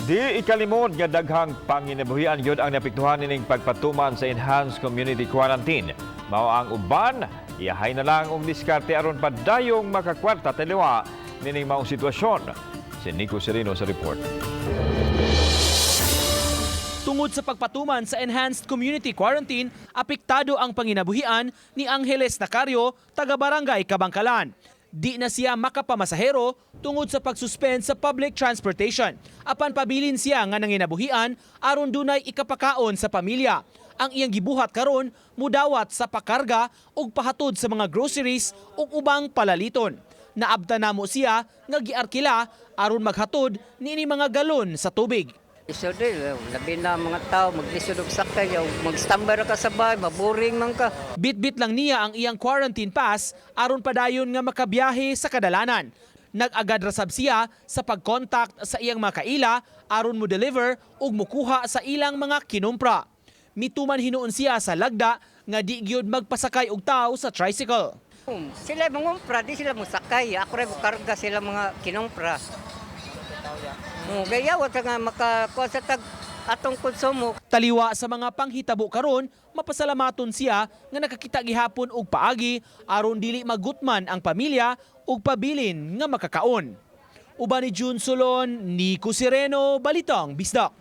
Di ikalimod nga daghang panginabuhian yun ang napiktuhan nining pagpatuman sa enhanced community quarantine. Mao ang uban, iyahay na lang og diskarte aron padayong makakwarta taliwa nining maong sitwasyon. Si Nico Sereno sa report. Tungod sa pagpatuman sa enhanced community quarantine, apektado ang panginabuhian ni Angeles Nacario, taga-barangay Kabangkalan. Di na siya makapamasahero tungod sa pagsuspend sa public transportation. Apan pabilin siya nga nanginabuhian aron dunay ikapakaon sa pamilya. Ang iyang gibuhat karon mudawat sa pakarga ug pahatod sa mga groceries ug ubang palaliton. Naabta namo siya nga giarkila aron maghatod niini mga galon sa tubig. Isod labi na mga tao maglisod og sakay mag-standby ra ka sa bahay, maboring man ka. Bit-bit lang niya ang iyang quarantine pass aron padayon nga makabiyahe sa kadalanan. Nag-agad rasab siya sa pag-contact sa iyang mga kaila aron mo deliver ug mukuha sa ilang mga kinumpra. Mituman hinuon siya sa lagda nga di gyud magpasakay og tao sa tricycle. Sila mangumpra, di sila musakay. Ako rin karga sila mga kinumpra. Gaya wala nga makakuha sa atong konsumo. Taliwa sa mga panghitabo karon, mapasalamaton siya nga nakakita gihapon og paagi aron dili magutman ang pamilya ug pabilin nga makakaon. Uban ni June Solon, Nico Sereno, Balitang Bisdak.